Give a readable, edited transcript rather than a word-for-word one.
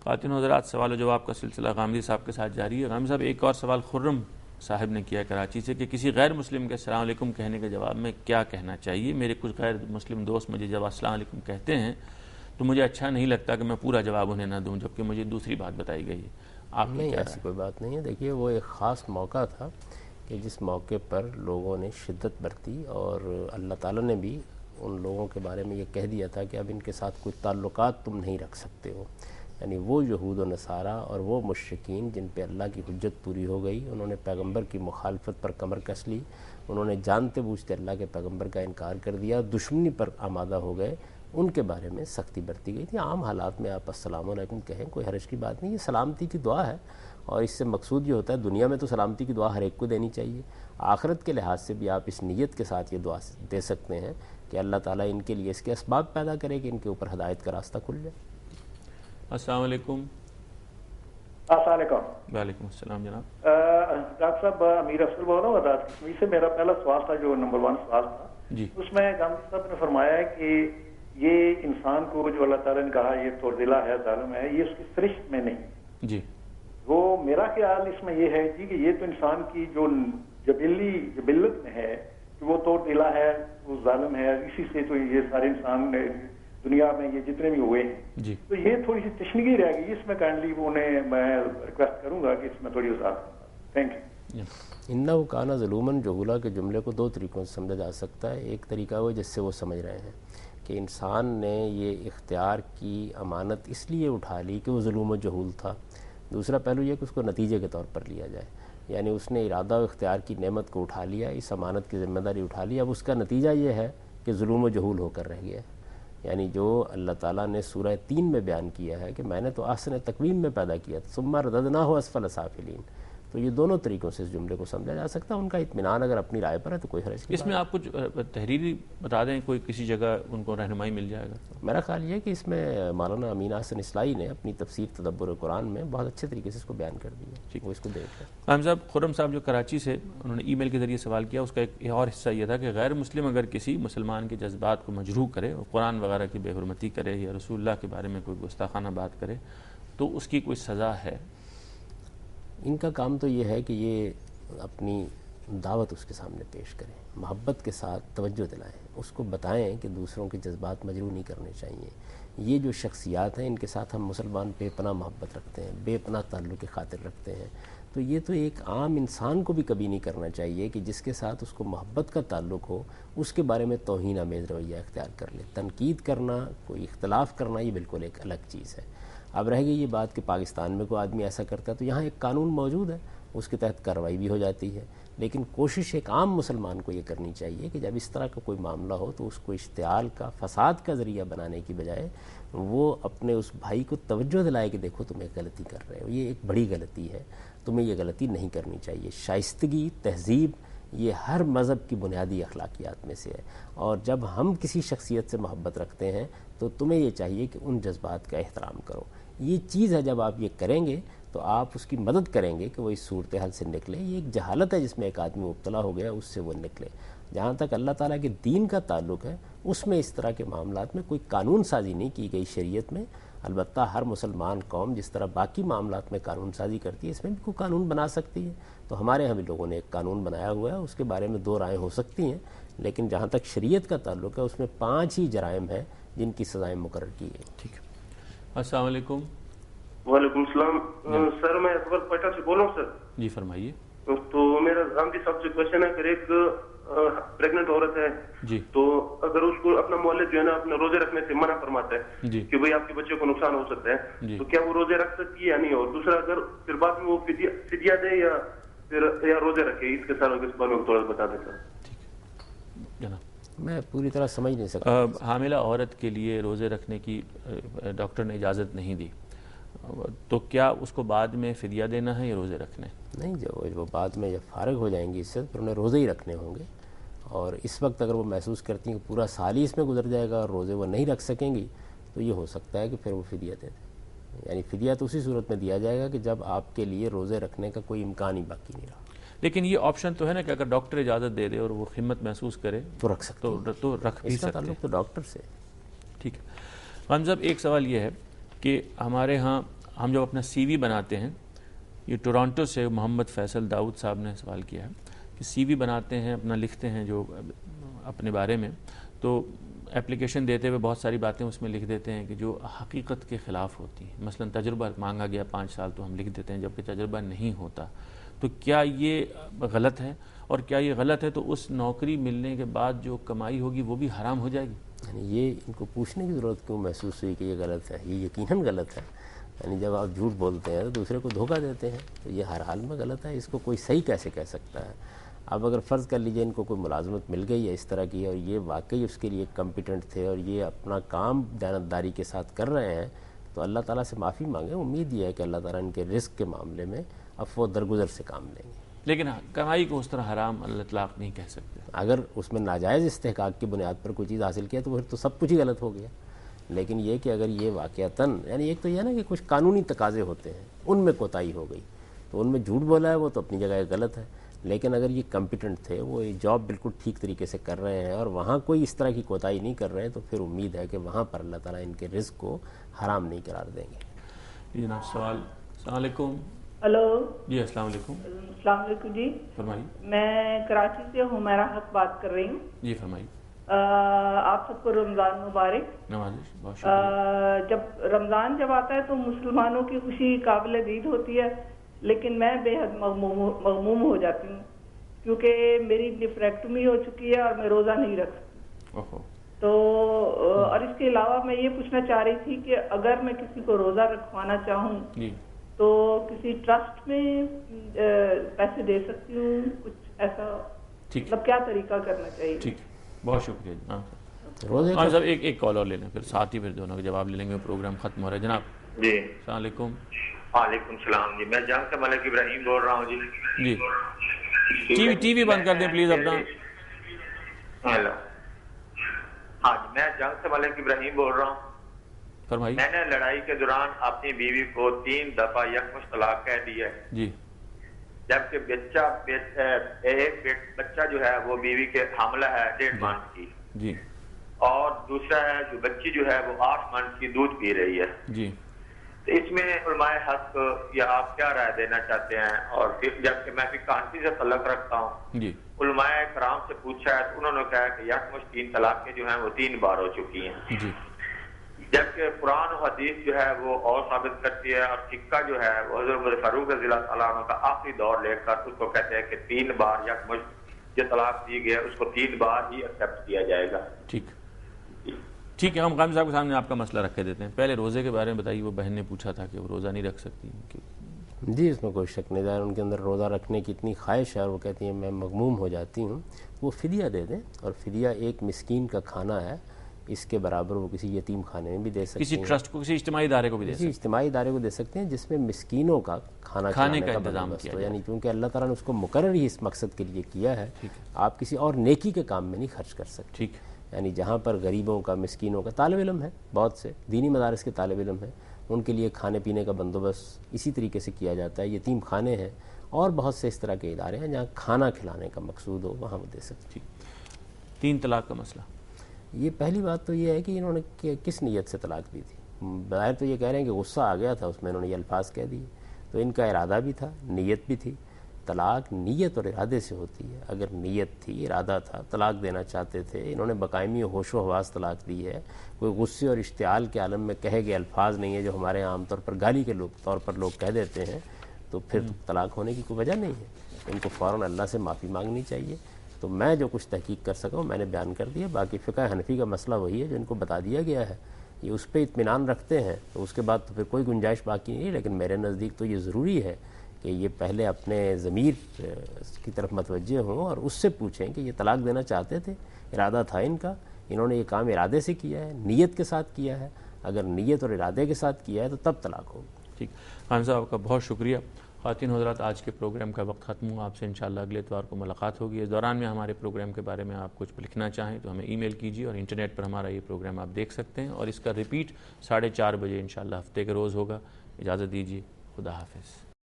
خواتین و حضرات، سوال و جواب کا سلسلہ غامدی صاحب کے ساتھ جاری ہے۔ غامدی صاحب، ایک اور سوال خرم صاحب نے کیا کراچی سے کہ کسی غیر مسلم کے السلام علیکم کہنے کے جواب میں کیا کہنا چاہیے؟ میرے کچھ غیر مسلم دوست مجھے جب السلام علیکم کہتے ہیں تو مجھے اچھا نہیں لگتا کہ میں پورا جواب انہیں نہ دوں، جبکہ مجھے دوسری بات بتائی گئی ہے۔ آپ نہیں، ایسی کوئی بات نہیں ہے۔ دیکھیے، وہ ایک خاص موقع تھا کہ جس موقع پر لوگوں نے شدت برتی، اور اللہ تعالیٰ نے بھی ان لوگوں کے بارے میں یہ کہہ دیا تھا کہ اب ان کے ساتھ کوئی تعلقات تم نہیں رکھ سکتے ہو۔ یعنی وہ یہود و نصارہ اور وہ مشرکین جن پہ اللہ کی حجت پوری ہو گئی، انہوں نے پیغمبر کی مخالفت پر کمر کس لی، انہوں نے جانتے بوجھتے اللہ کے پیغمبر کا انکار کر دیا، دشمنی پر آمادہ ہو گئے، ان کے بارے میں سختی برتی گئی تھی۔ عام حالات میں آپ السلام علیکم کہیں، کوئی حرج کی بات نہیں، یہ سلامتی کی دعا ہے، اور اس سے مقصود یہ ہوتا ہے، دنیا میں تو سلامتی کی دعا ہر ایک کو دینی چاہیے، آخرت کے لحاظ سے بھی آپ اس نیت کے ساتھ یہ دعا دے سکتے ہیں کہ اللہ تعالیٰ ان کے لیے اس کے اسباب پیدا کرے کہ ان کے اوپر ہدایت کا راستہ کھل جائے۔ السلام علیکم۔ السلام علیکم۔ وعلیکم السلام جناب۔ ڈاکٹر صاحب، امیر افضل بول رہا ہوں آزاد کشمیر سے۔ میرا پہلا سوال تھا جو نمبر 1 سوال تھا، جی، اس میں غامدی صاحب نے فرمایا ہے کہ یہ انسان کو جو اللہ تعالیٰ نے کہا یہ توردلا ہے، ظالم ہے، یہ اس کی سرشت میں نہیں۔ جی، وہ میرا خیال اس میں یہ ہے جی کہ یہ تو انسان کی جو جبلت میں ہے کہ وہ توردلا ہے، وہ ظالم ہے، اسی سے تو یہ سارے انسان دنیا میں یہ جتنے بھی ہوئے ہیں۔ جی، تو یہ تھوڑی سی تشنگی رہ گئی، اس میں کائنڈلی انہیں میں ریکویسٹ کروں گا کہ اس میں تھوڑی وضاحت کریں۔ Thank you. انہ کانا ظلوماً جہولا کے جملے کو 2 طریقوں سے سمجھا جا سکتا ہے۔ ایک طریقہ وہ جس سے وہ سمجھ رہے ہیں کہ انسان نے یہ اختیار کی امانت اس لیے اٹھا لی کہ وہ ظلم و جہول تھا۔ دوسرا پہلو یہ کہ اس کو نتیجے کے طور پر لیا جائے، یعنی اس نے ارادہ و اختیار کی نعمت کو اٹھا لیا، اس امانت کی ذمہ داری اٹھا لیا، اب اس کا نتیجہ یہ ہے کہ ظلم و جہول ہو کر رہ گیا ہے۔ یعنی جو اللہ تعالیٰ نے سورہ 3 میں بیان کیا ہے کہ میں نے تو احسن تقویم میں پیدا کیا تھا، ثم رددناہ اسفل سافلین، تو یہ دونوں طریقوں سے اس جملے کو سمجھا جا سکتا ہے۔ ان کا اطمینان اگر اپنی رائے پر ہے تو کوئی حرج نہیں۔ اس میں آپ کچھ تحریری بتا دیں، کوئی کسی جگہ ان کو رہنمائی مل جائے گا؟ میرا خیال یہ ہے کہ اس میں مولانا امین احسن اصلاحی نے اپنی تفسیر تدبر قرآن میں بہت اچھے طریقے سے اس کو بیان کر دیا، وہ اس کو دیکھ لیں۔ غام صاحب، خرم صاحب جو کراچی سے انہوں نے ای میل کے ذریعے سوال کیا، اس کا ایک اور حصہ یہ تھا کہ غیر مسلم اگر کسی مسلمان کے جذبات کو مجروح کرے اور قرآن وغیرہ کی بے حرمتی کرے یا رسول اللہ کے بارے میں کوئی گستاخانہ بات کرے تو اس کی کوئی سزا ہے؟ ان کا کام تو یہ ہے کہ یہ اپنی دعوت اس کے سامنے پیش کریں، محبت کے ساتھ توجہ دلائیں، اس کو بتائیں کہ دوسروں کے جذبات مجروح نہیں کرنے چاہیے۔ یہ جو شخصیات ہیں ان کے ساتھ ہم مسلمان بے پناہ محبت رکھتے ہیں، بے پناہ تعلق کی خاطر رکھتے ہیں، تو یہ تو ایک عام انسان کو بھی کبھی نہیں کرنا چاہیے کہ جس کے ساتھ اس کو محبت کا تعلق ہو اس کے بارے میں توہین آمیز رویہ اختیار کر لے۔ تنقید کرنا، کوئی اختلاف کرنا، یہ بالکل ایک الگ چیز ہے۔ اب رہ گئی یہ بات کہ پاکستان میں کوئی آدمی ایسا کرتا ہے تو یہاں ایک قانون موجود ہے، اس کے تحت کارروائی بھی ہو جاتی ہے، لیکن کوشش ایک عام مسلمان کو یہ کرنی چاہیے کہ جب اس طرح کا کوئی معاملہ ہو تو اس کو اشتعال کا، فساد کا ذریعہ بنانے کی بجائے وہ اپنے اس بھائی کو توجہ دلائے کہ دیکھو تم ایک غلطی کر رہے ہو، یہ ایک بڑی غلطی ہے، تمہیں یہ غلطی نہیں کرنی چاہیے۔ شائستگی، تہذیب، یہ ہر مذہب کی بنیادی اخلاقیات میں سے ہے، اور جب ہم کسی شخصیت سے محبت رکھتے ہیں تو تمہیں یہ چاہیے کہ ان جذبات کا احترام کرو۔ یہ چیز ہے، جب آپ یہ کریں گے تو آپ اس کی مدد کریں گے کہ وہ اس صورتحال سے نکلے۔ یہ ایک جہالت ہے جس میں ایک آدمی مبتلا ہو گیا، اس سے وہ نکلے۔ جہاں تک اللہ تعالیٰ کے دین کا تعلق ہے اس میں اس طرح کے معاملات میں کوئی قانون سازی نہیں کی گئی شریعت میں۔ البتہ ہر مسلمان قوم جس طرح باقی معاملات میں قانون سازی کرتی ہے اس میں بھی کوئی قانون بنا سکتی ہے، تو ہمارے یہاں بھی لوگوں نے ایک قانون بنایا ہوا ہے، اس کے بارے میں 2 رائیں ہو سکتی ہیں، لیکن جہاں تک شریعت کا تعلق ہے اس میں 5 ہی جرائم ہیں جن کی سزائیں مقرر کی گئی۔ ٹھیک ہے، السلام علیکم۔ وعلیکم السلام سر، میں اکبر کوئٹہ سے بول رہا ہوں سر۔ جی فرمائیے۔ تو میرا غامدی صاحب سے کوشچن ہے کہ ایک پریگننٹ عورت ہے جی، تو اگر اس کو اپنا مولد جو ہے نا اپنے روزے رکھنے سے منع فرماتا ہے جی، کہ بھئی آپ کے بچے کو نقصان ہو سکتا ہے، جی، تو کیا وہ روزے رکھ سکتی ہے یا نہیں؟ اور دوسرا، اگر پھر بعد میں وہ فدیہ دے یا پھر یا روزے رکھے، اس کے سارے اس بارے میں تھوڑا بتا دیں سر۔ جناب میں پوری طرح سمجھ نہیں سکتا۔ حاملہ عورت کے لیے روزے رکھنے کی ڈاکٹر نے اجازت نہیں دی، تو کیا اس کو بعد میں فدیہ دینا ہے یا روزے رکھنے؟ نہیں، جب وہ بعد میں جب فارغ ہو جائیں گی اس سے پھر انہیں روزے ہی رکھنے ہوں گے، اور اس وقت اگر وہ محسوس کرتی ہیں کہ پورا سال ہی اس میں گزر جائے گا اور روزے وہ نہیں رکھ سکیں گی تو یہ ہو سکتا ہے کہ پھر وہ فدیہ دے دیں۔ یعنی فدیہ تو اسی صورت میں دیا جائے گا کہ جب آپ کے لیے روزے رکھنے کا کوئی امکان ہی باقی نہیں رہا۔ لیکن یہ آپشن تو ہے نا کہ اگر ڈاکٹر اجازت دے دے اور وہ ہمت محسوس کرے تو رکھ سکتے ہیں، تو رکھ بھی اس کا سکتے ہیں۔ تعلق تو ڈاکٹر سے۔ ٹھیک ہے غام صاحب، ایک سوال یہ ہے کہ ہمارے ہاں ہم جب اپنا سی وی بناتے ہیں، یہ ٹورانٹو سے محمد فیصل داؤد صاحب نے سوال کیا ہے کہ سی وی بناتے ہیں، اپنا لکھتے ہیں جو اپنے بارے میں، تو اپلیکیشن دیتے ہوئے بہت ساری باتیں اس میں لکھ دیتے ہیں کہ جو حقیقت کے خلاف ہوتی ہیں. مثلا تجربہ مانگا گیا 5 سال تو ہم لکھ دیتے ہیں جبکہ تجربہ نہیں ہوتا. تو کیا یہ غلط ہے؟ اور کیا یہ غلط ہے تو اس نوکری ملنے کے بعد جو کمائی ہوگی وہ بھی حرام ہو جائے گی؟ یعنی یہ ان کو پوچھنے کی ضرورت کیوں محسوس ہوئی کہ یہ غلط ہے؟ یہ یقیناً غلط ہے. یعنی جب آپ جھوٹ بولتے ہیں تو دوسرے کو دھوکہ دیتے ہیں، تو یہ ہر حال میں غلط ہے. اس کو کوئی صحیح کیسے کہہ سکتا ہے؟ اب اگر فرض کر لیجئے ان کو کوئی ملازمت مل گئی ہے اس طرح کی اور یہ واقعی اس کے لیے کمپیٹنٹ تھے اور یہ اپنا کام دیانتداری کے ساتھ کر رہے ہیں، تو اللہ تعالیٰ سے معافی مانگیں. امید یہ ہے کہ اللہ تعالیٰ ان کے رزق کے معاملے میں عفو درگزر سے کام لیں گے. لیکن کمائی کو اس طرح حرام اللہ اطلاق نہیں کہہ سکتے. اگر اس میں ناجائز استحقاق کی بنیاد پر کوئی چیز حاصل کیا تو پھر تو سب کچھ ہی غلط ہو گیا. لیکن یہ کہ اگر یہ واقعتاً، یعنی ایک تو یہ نا کہ کچھ قانونی تقاضے ہوتے ہیں، ان میں کوتاہی ہو گئی تو ان میں جھوٹ بولا ہے وہ تو اپنی جگہ غلط ہے. لیکن اگر یہ کمپیٹنٹ تھے، وہ یہ جاب بالکل ٹھیک طریقے سے کر رہے ہیں اور وہاں کوئی اس طرح کی کوتاہی نہیں کر رہے ہیں، تو پھر امید ہے کہ وہاں پر اللہ تعالیٰ ان کے رزق کو حرام نہیں قرار دیں گے. جی جناب سوال. السلام علیکم. ہلو. جی السلام علیکم. السلام علیکم. جی فرمائیے. میں کراچی سے حمیرہ حق بات کر رہی ہوں. جی فرمائیے. آپ سب کو رمضان مبارک. نوازش بہت شکریہ. جب رمضان جب آتا ہے تو مسلمانوں کی خوشی قابل دید ہوتی ہے، لیکن میں بے حد مغموم ہو جاتی ہوں کیونکہ میری نیفریکٹومی ہو چکی ہے اور میں روزہ نہیں رکھ سکتی. تو اور اس کے علاوہ میں یہ پوچھنا چاہ رہی تھی کہ اگر میں کسی کو روزہ رکھوانا چاہوں تو کسی ٹرسٹ میں پیسے دے سکتی ہوں؟ کچھ ایسا مطلب کیا طریقہ کرنا چاہیے؟ ٹھیک، بہت شکریہ. روزے صاحب ایک کال اور لے لیں، پھر ساتھ ہی پھر دونوں کے جواب لے لیں گے، پروگرام ختم ہو رہا ہے. جناب. جی السلام علیکم. وعلیکم السلام. جی میں جنگ سے ملک ابراہیم بول رہا ہوں. جی ٹی وی بند کر دیں پلیز اپنا. ہیلو. ہاں جی میں جنگ سے ملک ابراہیم بول رہا ہوں. فرمائیے. میں نے لڑائی کے دوران اپنی بیوی کو 3 دفعہ یکمشت طلاق کہہ دی ہے. جی. جبکہ ایک بچہ جو ہے وہ بیوی کے حاملہ ہے 1.5 ماہ کی. جی. اور دوسرا ہے جو بچی جو ہے وہ 8 ماہ کی دودھ پی رہی ہے. جی. تو اس میں علماء حق یا آپ کیا رائے دینا چاہتے ہیں؟ اور پھر جبکہ میں فقہ حنفی سے تعلق رکھتا ہوں. جی. علماء کرام سے پوچھا ہے تو انہوں نے کہا کہ یکمشت 3 طلاقیں جو ہیں وہ 3 بار ہو چکی ہیں. جی. جبکہ قرآن و حدیث جو ہے وہ اور ثابت کرتی ہے، اور فقہ جو ہے وہ حضرت فاروق رضی اللہ تعالیٰ عنہ کا آخری دور لے کر اس کو کہتے ہیں کہ 3 بار یکمشت جو طلاق دی گئی اس کو 3 بار ہی ایکسیپٹ کیا جائے گا. ٹھیک ہے. ہم قائم صاحب کے سامنے آپ کا مسئلہ رکھ کے دیتے ہیں. پہلے روزے کے بارے میں بتائیے. وہ بہن نے پوچھا تھا کہ وہ روزہ نہیں رکھ سکتی. جی اس میں کوئی شک نہیں. ظاہر ان کے اندر روزہ رکھنے کی اتنی خواہش ہے اور وہ کہتی ہیں میں مغموم ہو جاتی ہوں. وہ فدیہ دے دیں، اور فدیہ ایک مسکین کا کھانا ہے، اس کے برابر وہ کسی یتیم خانے میں بھی دے سکتے ہیں، کسی ٹرسٹ کو، کسی اجتماعی ادارے کو بھی دے سکتے ہیں، کسی اجتماعی ادارے کو دے سکتے ہیں جس میں مسکینوں کا کھانے کا انتظام کیا. یعنی کیونکہ اللہ تعالیٰ نے اس کو مقرر ہی اس مقصد کے لیے کیا ہے. آپ کسی اور نیکی کے کام میں نہیں خرچ کر سکتے. ٹھیک. یعنی جہاں پر غریبوں کا، مسکینوں کا، طالب علم ہے، بہت سے دینی مدارس کے طالب علم ہیں، ان کے لیے کھانے پینے کا بندوبست اسی طریقے سے کیا جاتا ہے. یتیم خانے ہیں اور بہت سے اس طرح کے ادارے ہیں جہاں کھانا کھلانے کا مقصود ہو، وہاں وہ دے سکتے ہیں. 3 طلاق کا مسئلہ. یہ پہلی بات تو یہ ہے کہ انہوں نے کس نیت سے طلاق دی تھی. بظاہر تو یہ کہہ رہے ہیں کہ غصہ آ گیا تھا، اس میں انہوں نے یہ الفاظ کہہ دیے، تو ان کا ارادہ بھی تھا، نیت بھی تھی. طلاق نیت اور ارادے سے ہوتی ہے. اگر نیت تھی، ارادہ تھا، طلاق دینا چاہتے تھے، انہوں نے بقائمی ہوش و حواس طلاق دی ہے. کوئی غصے اور اشتعال کے عالم میں کہے گئے الفاظ نہیں ہے جو ہمارے عام طور پر گالی کے طور پر لوگ کہہ دیتے ہیں، تو پھر طلاق ہونے کی کوئی وجہ نہیں ہے. ان کو فوراً اللہ سے معافی مانگنی چاہیے. تو میں جو کچھ تحقیق کر سکا ہوں میں نے بیان کر دیا. باقی فقہ حنفی کا مسئلہ وہی ہے جو ان کو بتا دیا گیا ہے. یہ اس پہ اطمینان رکھتے ہیں تو اس کے بعد تو پھر کوئی گنجائش باقی نہیں. لیکن میرے نزدیک تو یہ ضروری ہے کہ یہ پہلے اپنے ضمیر کی طرف متوجہ ہوں اور اس سے پوچھیں کہ یہ طلاق دینا چاہتے تھے، ارادہ تھا ان کا، انہوں نے یہ کام ارادے سے کیا ہے، نیت کے ساتھ کیا ہے. اگر نیت اور ارادے کے ساتھ کیا ہے تو تب طلاق ہوگی. ٹھیک. خان صاحب کا بہت شکریہ. خواتین حضرات، آج کے پروگرام کا وقت ختم ہوا. آپ سے انشاءاللہ اگلے اتوار کو ملاقات ہوگی. اس دوران میں ہمارے پروگرام کے بارے میں آپ کچھ لکھنا چاہیں تو ہمیں ای میل کیجیے، اور انٹرنیٹ پر ہمارا یہ پروگرام آپ دیکھ سکتے ہیں، اور اس کا ریپیٹ 4:30 بجے انشاءاللہ ہفتے کے روز ہوگا. اجازت دیجیے. خدا حافظ.